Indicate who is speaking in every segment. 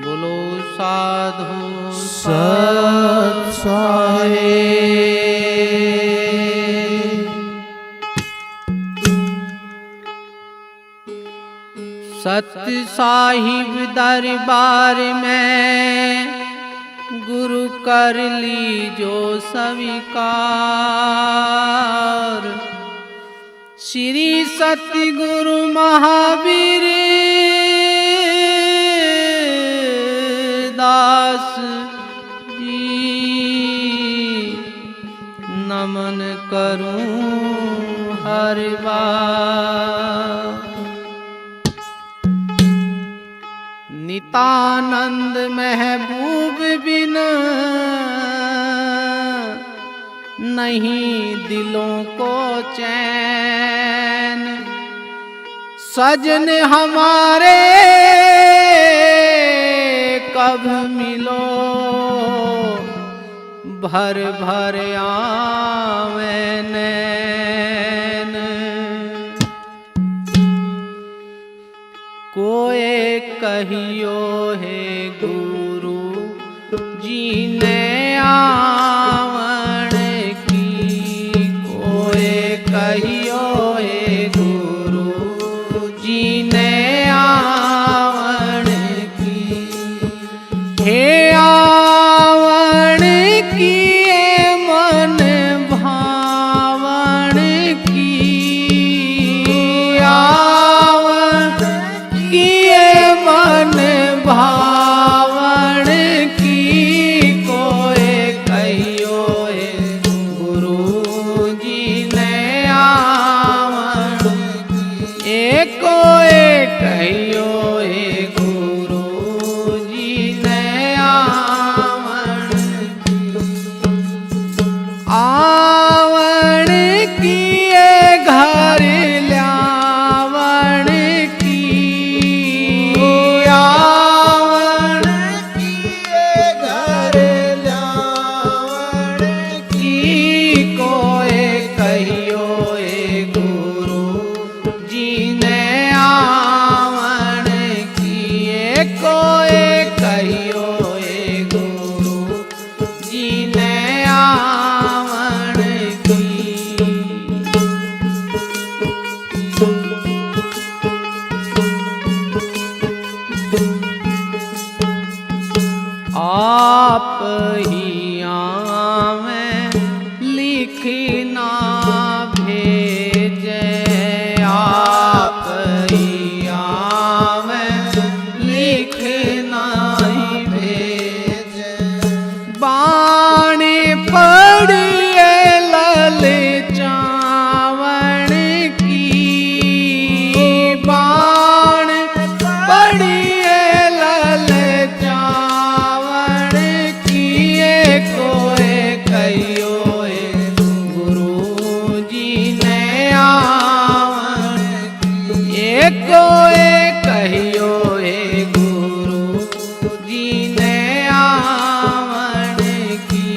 Speaker 1: बोलो साधु
Speaker 2: सत
Speaker 1: सत्य साहिब दरबार में गुरु कर लीजो स्वीकार। श्री सतगुरु महावीर दास जी नमन करूं हर बार। नितानंद महबूब बिन नहीं दिलों को चैन। सजन हमारे कब मिलो भर भर आवे नैन। कोई कहियो है गुरु जी ने आवण की। कोई कहियो है गुरु जी ने आवण की। हे आवण की मन भावण की। मन भावण की। कोई कहियो है गुरु जी ने आवण की। कोई कहियो है गुरु जी ने आवण की। आवण की घर ल्यावण की। आवण की घर ल्यावण की। कोई कहियो है गुरु जी ने आवण की। कोई कहियो है गुरु जी ने आवण की। आप ही आवें लिखना भेजे। आप ही आवें लिखना ही भेजे। बाणी पड़िए ललचावण की। बाण पड़िए ललचावण की। कोई कहियो है गुरु जी ने आवण की। कोई कहियो है गुरु जी ने आवण की।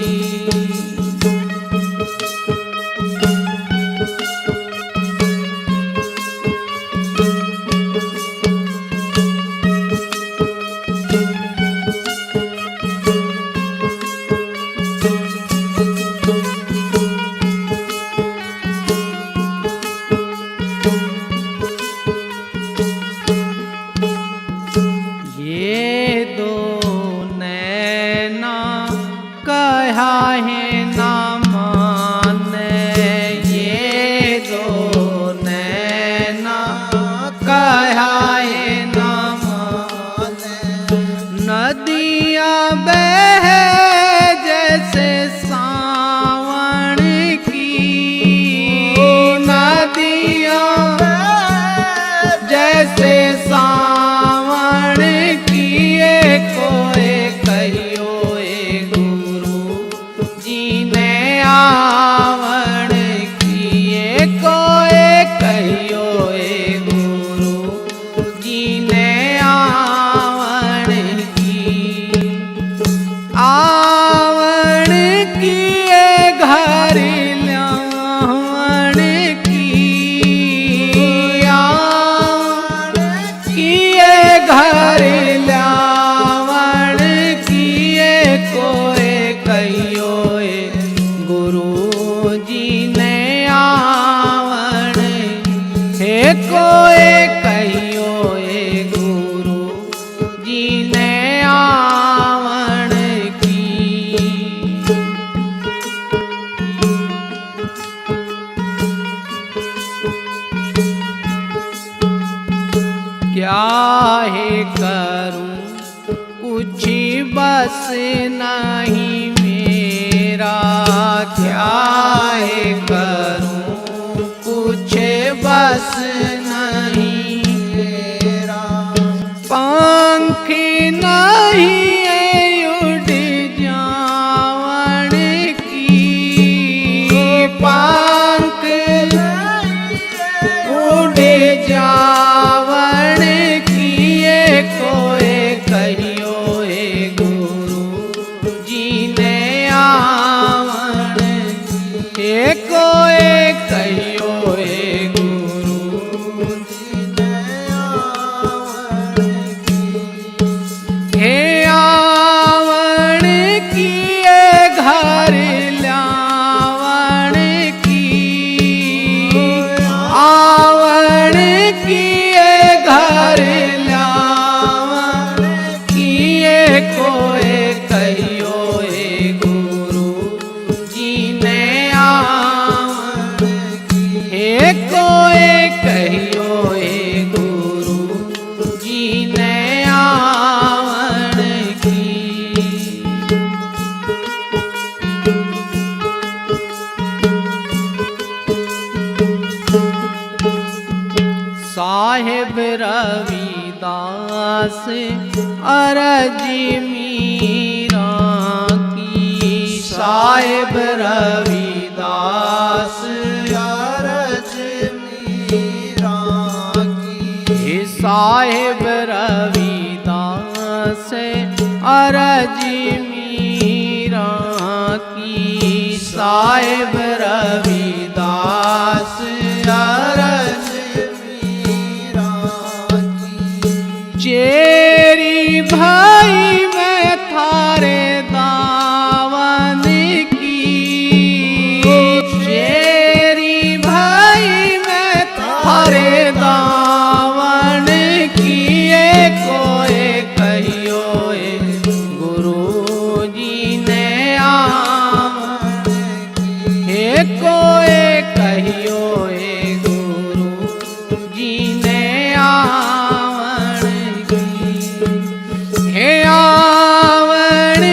Speaker 1: ये दो नैना कहा है ना माने। ये दो नैना कहा है ना माने। नदियाँ बह जैसे सावन की। नदियाँ जैसे सावन की। कोई कहियो है गुरु जी क्या है करूं कुछ बस नहीं मेरा, क्या है करूं कुछ बस नहीं मेरा। पंख नहीं है उड़ जावन की, पंख उड़ जावन की, ये कोई कहियो हे गुरु जी ने आवन, ये कोई कहियो हे गुरु जी ने आवन की। हे आवन की ये घर लावन की, आवन की ये घर लावन की, ये कोई कहियो हे गुरु जी ने आवन की, हे कोई कहियो हे गुरु जी ने आवन की। साहेब रविदास अरज मीरा की, साहेब रविदास अरज मीरा की, हे साहेब रविदास अरज मीरा की, साहेब रविदास अरज चेरी भाई मैं थारे दावन की, चेरी भाई मैं थारे दावन की, ये कोई कहियो हे गुरु जी ने आवन की, हे कोई कहियो हे गुरु जी ने आवन की। हे आवन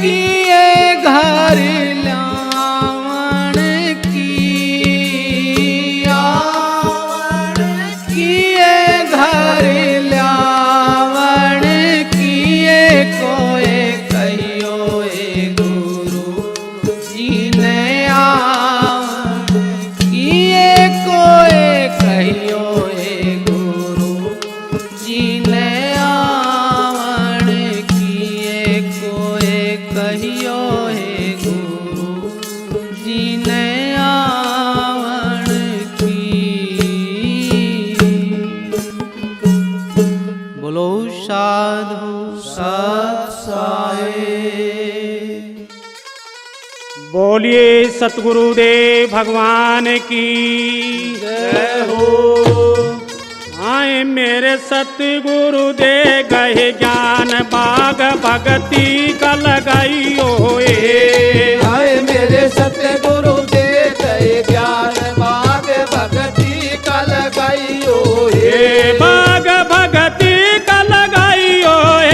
Speaker 1: की ये घर लावन की, आवन की ये घर लावन की, ये कोई कहियो हे गुरु जी ने आवन की, ये कोई कहियो हे गुरु जी ने आवन की, ये कोई कहियो हे गुरु जी ने आवन की। बोलो साधु सत साई।
Speaker 3: बोलिए सतगुरुदेव भगवान की
Speaker 1: जय हो।
Speaker 3: आए मेरे सतगुरु दे गए ज्ञान, बाग भगती का लगाइयो ए।
Speaker 1: आए मेरे सतगुरु दे गए ज्ञान, बाग भगती का लगाइयो
Speaker 3: ए बाग भगती का लगाइयो ए,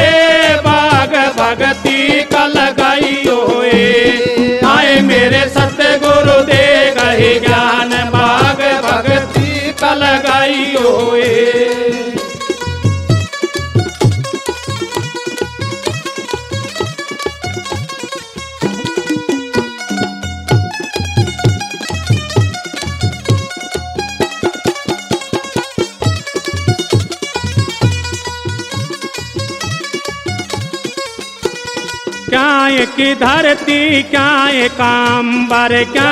Speaker 3: बाग भगती का लगाइयो ए। आए मेरे सतगुरु दे गए ज्ञान, बाग भगती का लगाइयो ए। क्या की धरती क्या काम्बर, क्या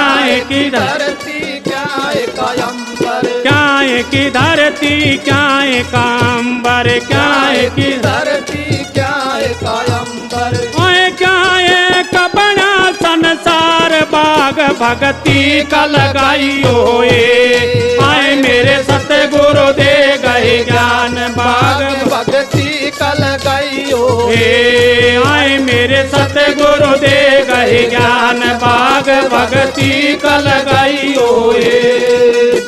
Speaker 3: की
Speaker 1: धरती क्या कायंबर,
Speaker 3: क्या की धरती क्या काम्बर, क्या की
Speaker 1: धरती क्या कायंबर।
Speaker 3: ओए क्या कपड़ा संसार, बाग भगती का लगाइयो ए। आए मेरे सतगुरु दे गए ज्ञान, बाग
Speaker 1: भगती का लगाइयो
Speaker 3: ए। आए मेरे सतगुरु दे गए ज्ञान, बाग भगती का लगाइयो ए।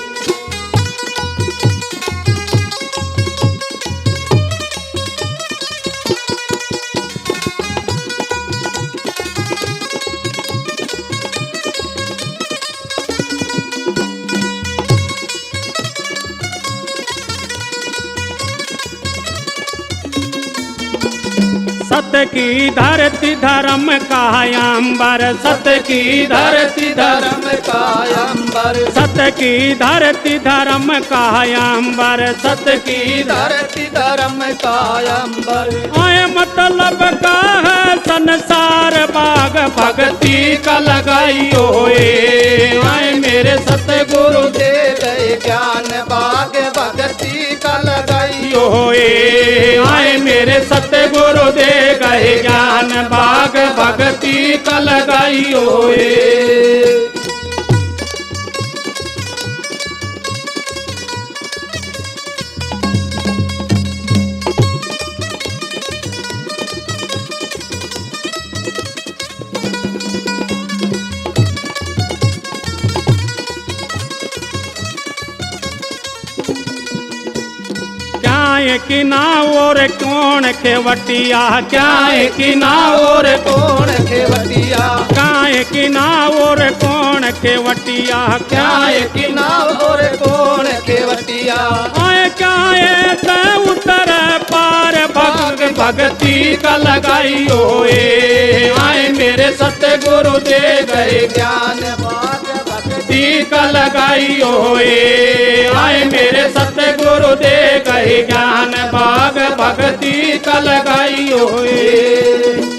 Speaker 3: सत की धरती धर्म का अंबर, सत की धरती
Speaker 1: धर्म का अंबर,
Speaker 3: सत की धरती धर्म का अंबर, सत की
Speaker 1: धरती धर्म का अंबर।
Speaker 3: आए मतलब का है संसार, बाग भक्ति का लगाइयो ए। आए मेरे सतगुरु
Speaker 1: दे गए ज्ञान बाग भक्ति का लगाइयो
Speaker 3: ए। आए मेरे सतगुरु दे गए ज्ञान, बाग भक्ति का लगाइयो ए। कि ना और कौन खेवटिया, क्या कि ना और
Speaker 1: कौन खेवटिया,
Speaker 3: काय कि ना और कौन खेवटिया,
Speaker 1: क्या कि ना और कौन खेवटिया।
Speaker 3: आए क्या उतर पार भग भक्ति का लगाइयो ए। आए मेरे सतगुरु दे गए
Speaker 1: ज्ञान बाग भक्ति
Speaker 3: का लगाइयो ए। आए मेरे सतगुरु दे गए ज्ञान, बाग भक्ति का लगाइयो ए।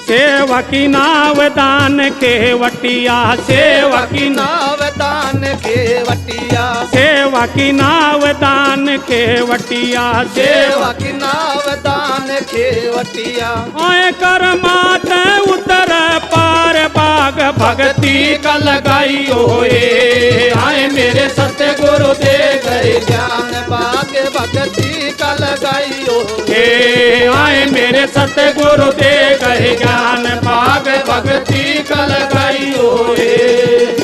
Speaker 3: सेवकी नाव दान खेवटिया, सेवकी
Speaker 1: नाव दान खेवटिया,
Speaker 3: सेवकी नाव दान खेवटिया,
Speaker 1: सेवकी नाव दान खेवटिया।
Speaker 3: आए कर मात उतर पार बाग भक्ति का लगाइयो ए। आए मेरे सतगुरु दे गए
Speaker 1: ज्ञान बाग भक्ति का लगाइयो
Speaker 3: ए। आए मेरे सतगुरु दे गए ज्ञान, बाग भक्ति का लगाइयो ए।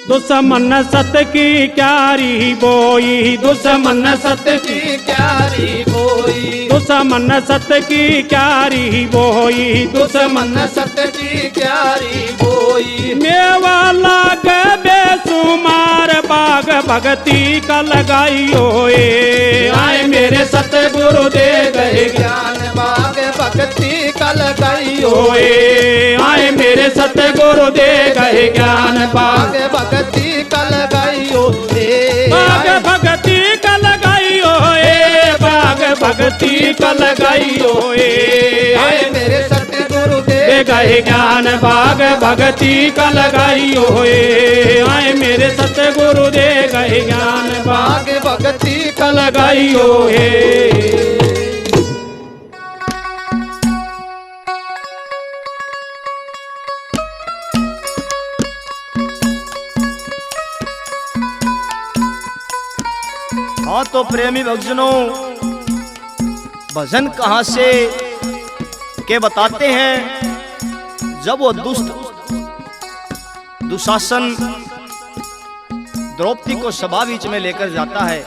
Speaker 3: दुश्मन सत की क्यारी बोई, दुश्मन सत
Speaker 1: की क्यारी बोई,
Speaker 3: दुश्मन सत की क्यारी बोई,
Speaker 1: दुश्मन सत की क्यारी बोई।
Speaker 3: मेवा लाग बेसुमार बाग भक्ति का लगाइयो ए। आए मेरे सतगुरु दे गए
Speaker 1: ज्ञान बाग भक्ति का लगाइयो
Speaker 3: ए। आए मेरे सतगुरु दे गए ज्ञान, बाग
Speaker 1: भक्ति का लगाइयो ए।
Speaker 3: बाग भक्ति का लगाइयो ए। बाग भक्ति का लगाइयो ए।
Speaker 1: आए मेरे सतगुरु
Speaker 3: दे गए ज्ञान, बाग भक्ति का लगाइयो ए। आए मेरे सतगुरु दे गए ज्ञान,
Speaker 1: बाग भक्ति का
Speaker 3: लगाइयो ए।
Speaker 2: हाँ तो प्रेमी भक्तजनों, भजन कहाँ से के बताते हैं। जब वो दुशासन द्रौपदी को सभा बीच में लेकर जाता है,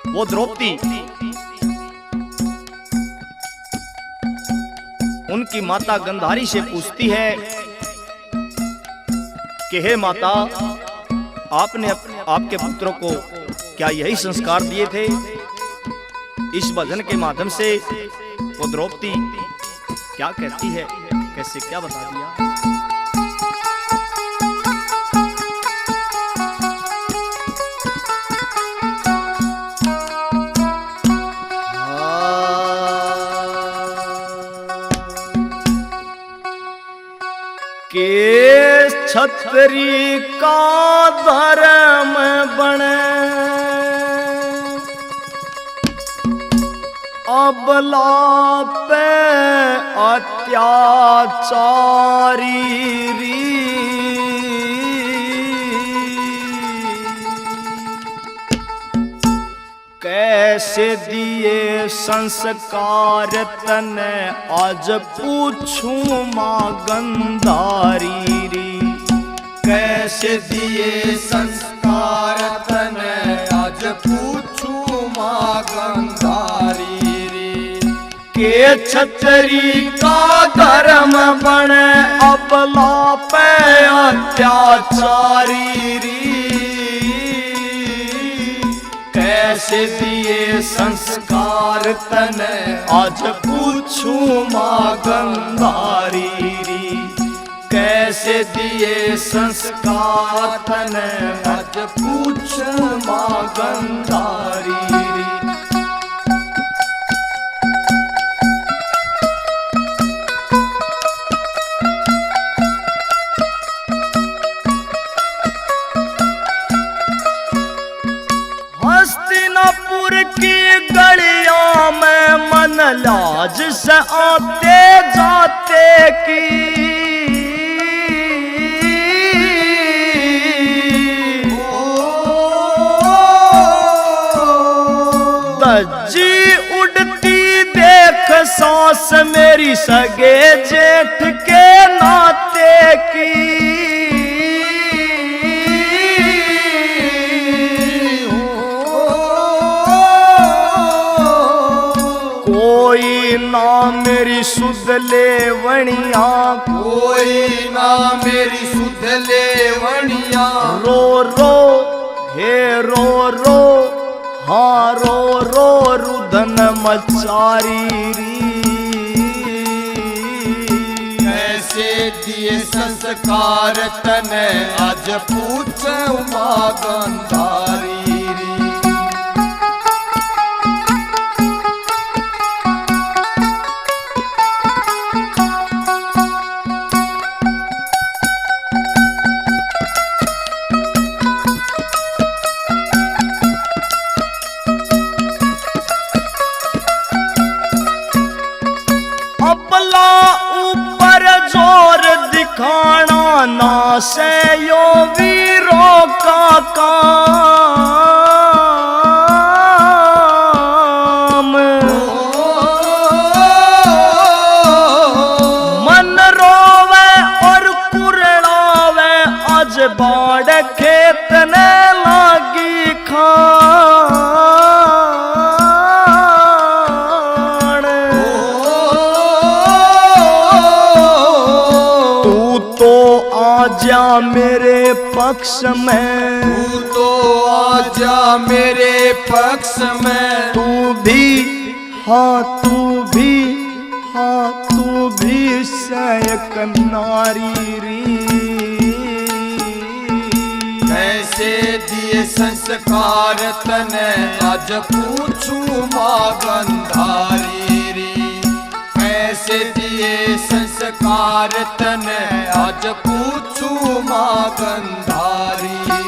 Speaker 2: वो द्रौपदी उनकी माता गंधारी से पूछती है कि हे माता, आपने आपके पुत्रों को क्या यही संस्कार दिए थे। इस भजन के माध्यम से वो द्रौपदी क्या कहती है, कैसे क्या बता दिया। के छतरी का धर्म बने, अबला पे अत्याचारी री। कैसे दिए संस्कार तने आज पूछूं माँ गंधारी री।
Speaker 1: कैसे दिए संस्कार तने आज पूछूं माँ गंधारी री।
Speaker 2: के छतरी का धर्म बने अबला पे अत्याचारी री। कैसे दिए संस्कार तने आज पूछूं माँ गंधारी री। कैसे दिए संस्कार तने आज पूछूं माँ गंधारी री। हस्तिनापुर की गलियों में मन लाज से आते जाते की। दज्जी उड़ती देख सांस मेरी सगे जेठ के नाते की। कोई ना मेरी सुध लेवणिया,
Speaker 1: कोई ना मेरी सुध लेवणिया।
Speaker 2: रो रो हे रो रो, हाँ रो रो रुदन मचारी री।
Speaker 1: कैसे दिए संस्कार तने आज पूछूं माँ गंधारी री।
Speaker 2: अपला ऊपर जोर दिखाना ना से यो वीरों का काम। मन रोवे और कुरड़ावे आज बाढ़ खेत ने लागी खान। तू तो आजा मेरे पक्ष में,
Speaker 1: तू तो आजा मेरे पक्ष में।
Speaker 2: तू भी हाँ तू भी हाँ तू भी सयक नारी री।
Speaker 1: कैसे दिए संस्कार तने आज पूछूं माँ गंधारी री। कैसे दिए संस्कार तने आज पूछूं माँ गंधारी री।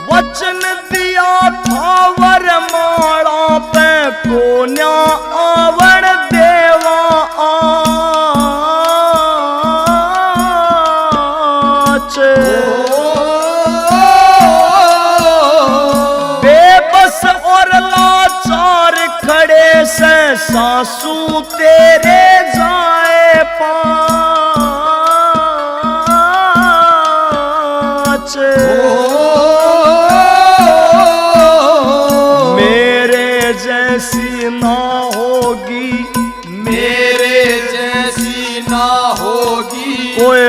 Speaker 2: वचन दिया था वरमाला पे कोन्या आवण देवा आच। बेबस और लाचार खड़े से सासू तेरे जाए पाँच। मेरे जैसी ना होगी,
Speaker 1: मेरे जैसी ना होगी।
Speaker 2: कोई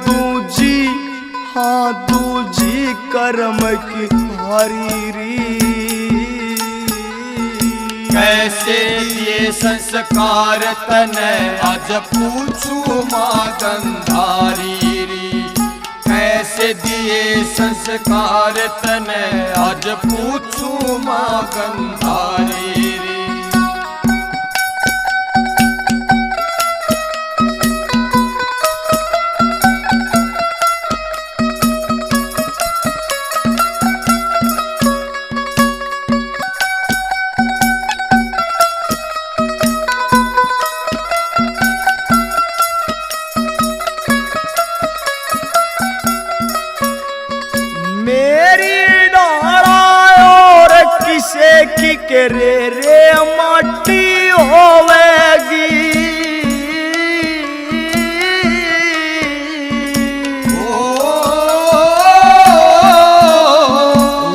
Speaker 2: दूजी हाँ दूजी कर्म की हरी री।
Speaker 1: कैसे दिए संस्कार तने आज पूछूं माँ गंधारी री। कैसे दिए संस्कार तने आज पूछूं माँ गंधारी री।
Speaker 2: के रे माटी होवेगी।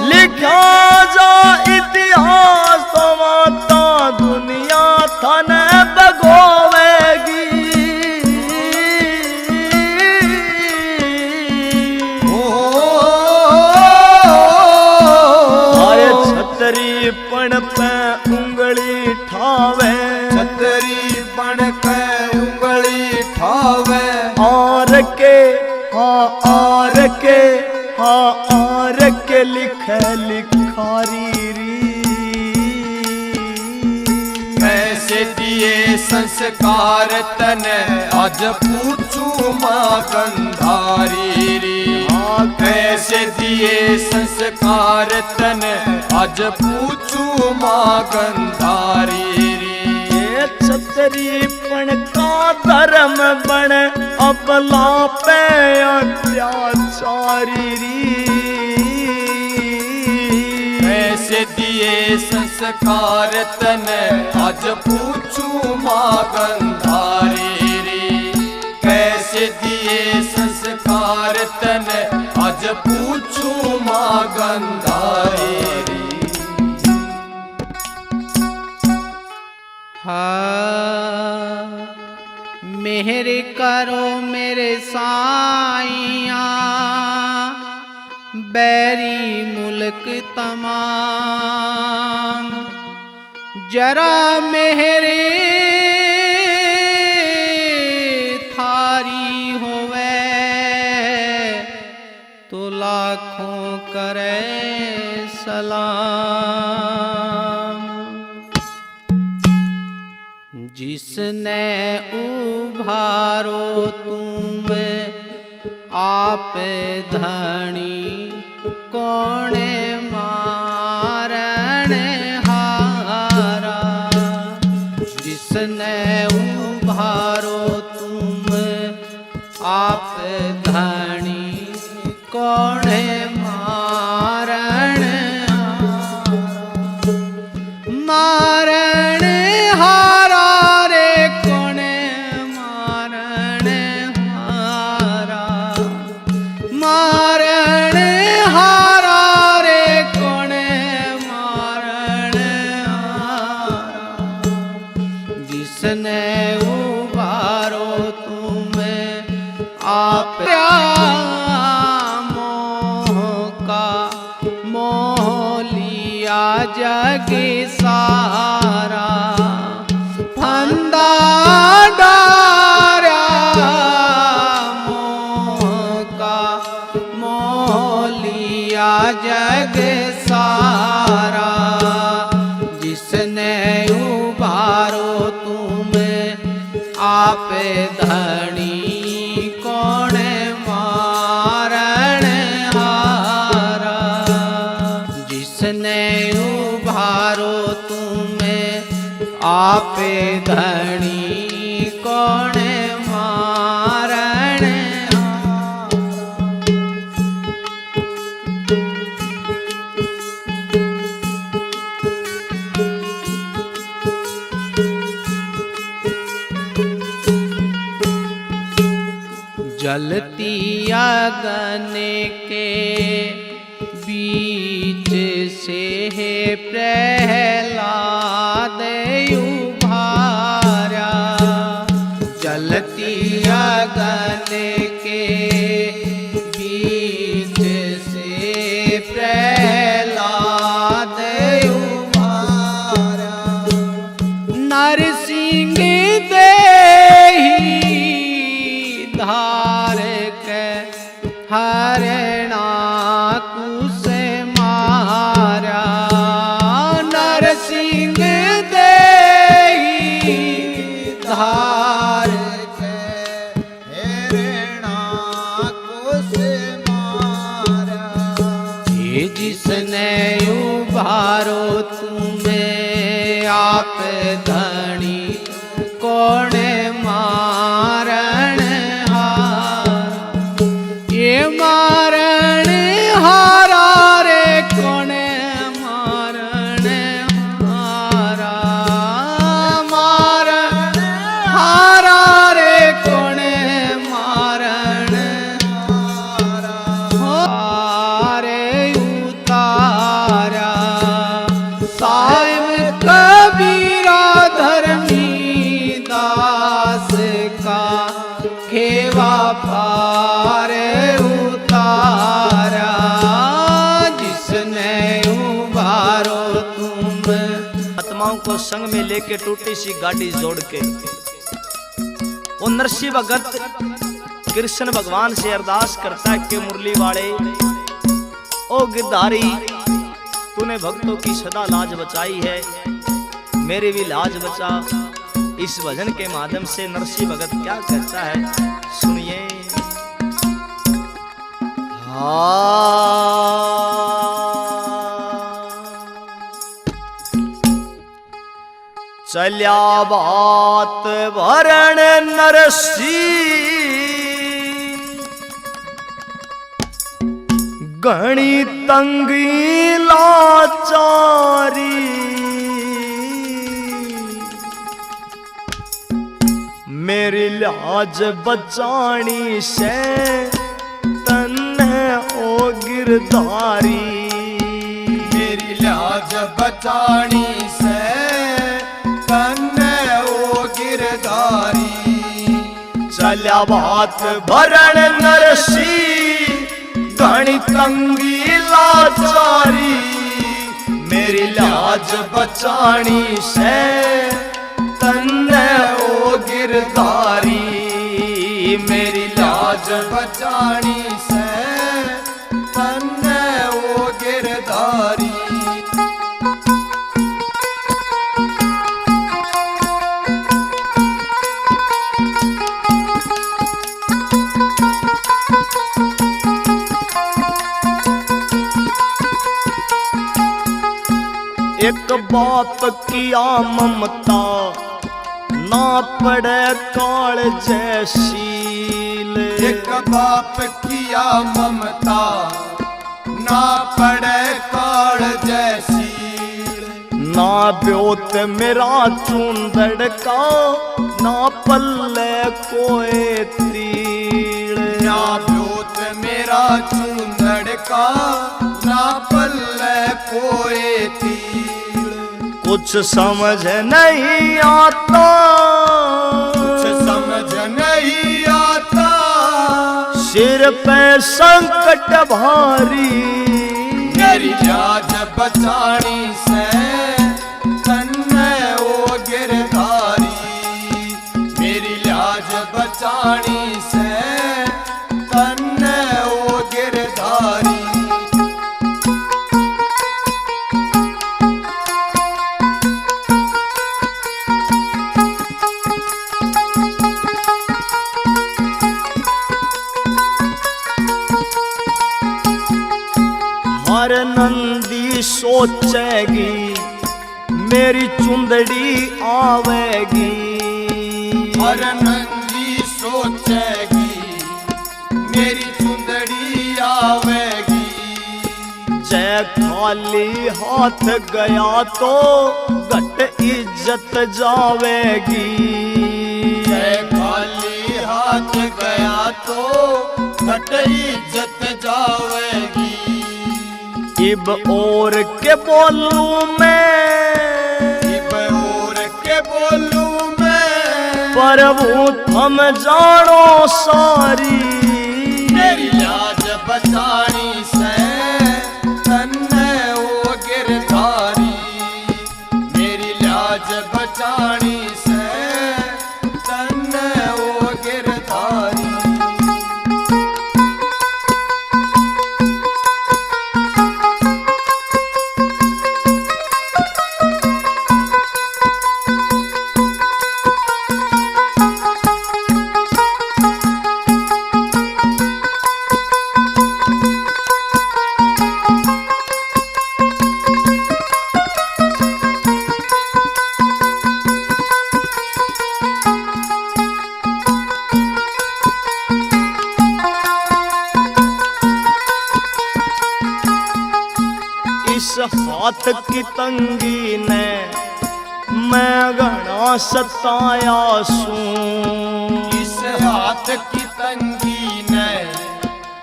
Speaker 2: लिखा जा इतिहास तो माता दुनिया थाने बगोवेगी। अरे छतरी पण पे उंगली ठावे,
Speaker 1: छतरी बन के उंगली ठावे।
Speaker 2: आर के आर के लिखे लिखारी री।
Speaker 1: कैसे दिए संस्कार तने आज पूछू माँ गंधारी री। कैसे दिए संस्कार तने आज पूछू माँ गंधारी री।
Speaker 2: ये छतरी पण का धर्म बन अबला पे अत्याचारी री।
Speaker 1: कैसे दिए संस्कार तने आज पूछू माँ गंधारी री। कैसे दिए संस्कार तने आज पूछू माँ गंधारी री।
Speaker 4: मेहर करो मेरे साइया बैरी मुल्क तमाम। जरा मेहरे थारी होवे तो लाखों करे सलाम। जिसने उभारो तुम आप धनी कौन मारण हारा। जिसने उभारो तुम आप धनी कौन मारण मारण हारा। जिसने उबारो तुम्हें आप मोह का मोह लिया जग सारा। फंदा डारा मोह का मोह लिया जग सारा। जिसने उबारो आप धनी कौन मारण हारा। जिसने उभारो तुम्हें आप धनी कौन मारण जलती अगन के बीच से है प्रहलाद उभारा। जलती अगन के बीच से प्रहलाद उभारा। नरसिंह देही धार के हरणा कुश मारा। नरसिंह देही धार के हरणा कुश मारा। ये जिसने उभारो तुम्हें आप धनी कौन मारण मारण हारा रे कौन मारण साहिब कबीरा धर्मी दास का खेवा पार उतारा, जिसने उबारो तुम।
Speaker 2: आत्माओं को संग में लेके टूटी सी गाड़ी जोड़ के वो नरसिंह भगत कृष्ण भगवान से अरदास करता है कि मुरली वाले ओ गिरधारी, तूने भक्तों की सदा लाज बचाई है, मेरी भी लाज बचा। इस भजन के माध्यम से नरसिंह भगत क्या कहता है, सुनिए। चल्या बात भरण नरसिंह घणी तंगी लाचारी, मेरी लाज बचानी से तन्ने ओ गिरधारी,
Speaker 1: मेरी लाज बचानी से तन्ने ओ गिरधारी।
Speaker 2: चल्या बात भरण नरसिंह घणी तंगी लाचारी, मेरी लाज बचानी से तन्ने ओ गिरधारी,
Speaker 1: मेरी लाज बचानी से तन्ने ओ गिरधारी।
Speaker 2: एक बाप किया ममता ना पड़े काल जैसील,
Speaker 1: एक बाप किया ममता ना पड़े काल जैसी,
Speaker 2: ना ब्योत मेरा चूंदड़ का ना पल्ले कोई तीड़,
Speaker 1: ना ब्योत मेरा चूंदड़ का ना पल्ले कोई तीड़।
Speaker 2: कुछ समझ नहीं आता,
Speaker 1: कुछ समझ नहीं आता,
Speaker 2: सिर पे संकट भारी,
Speaker 1: मेरी लाज बचानी से तन्ने ओ गिरधारी, मेरी लाज बचानी से तन्ने ओ गिरधारी।
Speaker 2: हर नंदी सोचेगी मेरी चुंदड़ी आवेगी,
Speaker 1: हर नंदी सोचेगी मेरी चुंदड़ी आवेगी,
Speaker 2: जय खाली हाथ गया तो घट इज्जत जावेगी,
Speaker 1: जय खाली हाथ गया तो घट इज्जत जावेगी।
Speaker 2: इब और के बोलूं मैं,
Speaker 1: इब और के बोलूं मैं,
Speaker 2: प्रभु थम जानो सारी,
Speaker 1: मेरी लाज बचानी से तन्ने ओ गिरधारी, मेरी लाज बचानी से तन्ने ओ गिरधारी।
Speaker 2: इस हाथ की तंगी ने मैं घना सताया सूं,
Speaker 1: इस हाथ की तंगी ने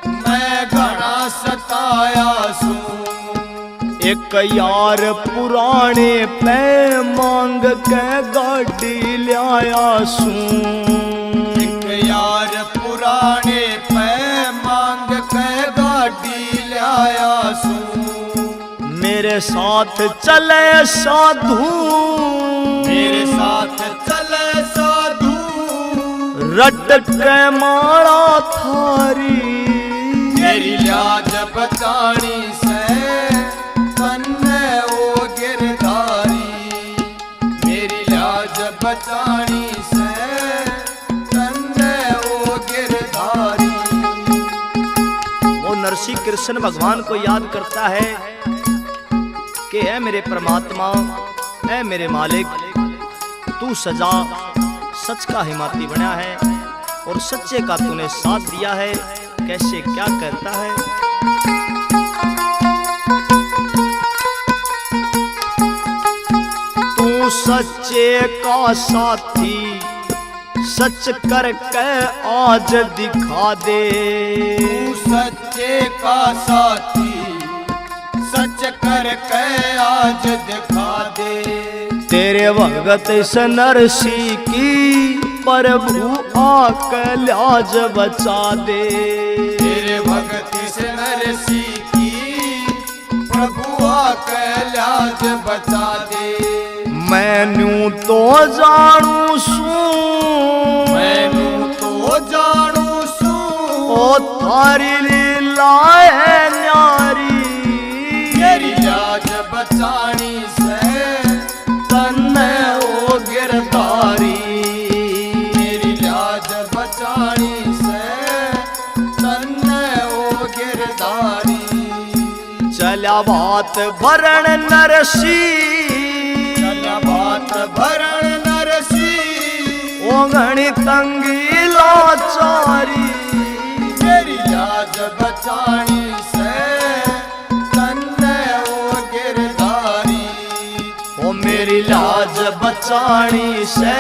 Speaker 1: मैं घना सताया सूं,
Speaker 2: एक यार पुराने पे मांग के गाड़ी लाया सूं।
Speaker 1: एक यार पुराने पे मांग के गाड़ी लाया सूं।
Speaker 2: मेरे साथ चले साधु,
Speaker 1: मेरे साथ चले साधु,
Speaker 2: रट के मारा थारी।
Speaker 1: मेरी लाज बचानी से तन्ने ओ गिरधारी। मेरी लाज बचानी से तन्ने ओ गिरधारी।
Speaker 2: वो नरसिंह कृष्ण भगवान को याद करता है कि है मेरे परमात्मा, है मेरे मालिक, तू सजा सच का हिमाती बना है और सच्चे का तूने साथ दिया है। कैसे क्या कहता है? तू सच्चे का साथी सच करके आज दिखा दे।
Speaker 1: तू सच्चे का साथी सच करके आज दिखा दे।
Speaker 2: तेरे भगत इस नरसी की प्रभु आके लाज बचा दे।
Speaker 1: तेरे भगत इस नरसी की प्रभु आके लाज बचा दे।
Speaker 2: मैनू तो जानू सूं,
Speaker 1: मैनू तो जानू सूं,
Speaker 2: ओ थारी लीला है न्यारी।
Speaker 1: तेरी लाज बचानी से
Speaker 2: तन्ने ओ गिरधारी।
Speaker 1: मेरी लाज बचानी से तन्ने ओ गिरधारी।
Speaker 2: चला बात भरण नरसी,
Speaker 1: चला बात भरण नरसी।
Speaker 2: ओ घणी तंगी लाचारी।
Speaker 1: मेरी लाज बचानी से तन्ने ओ गिरधारी।
Speaker 2: ओ मेरी लाज बचानी से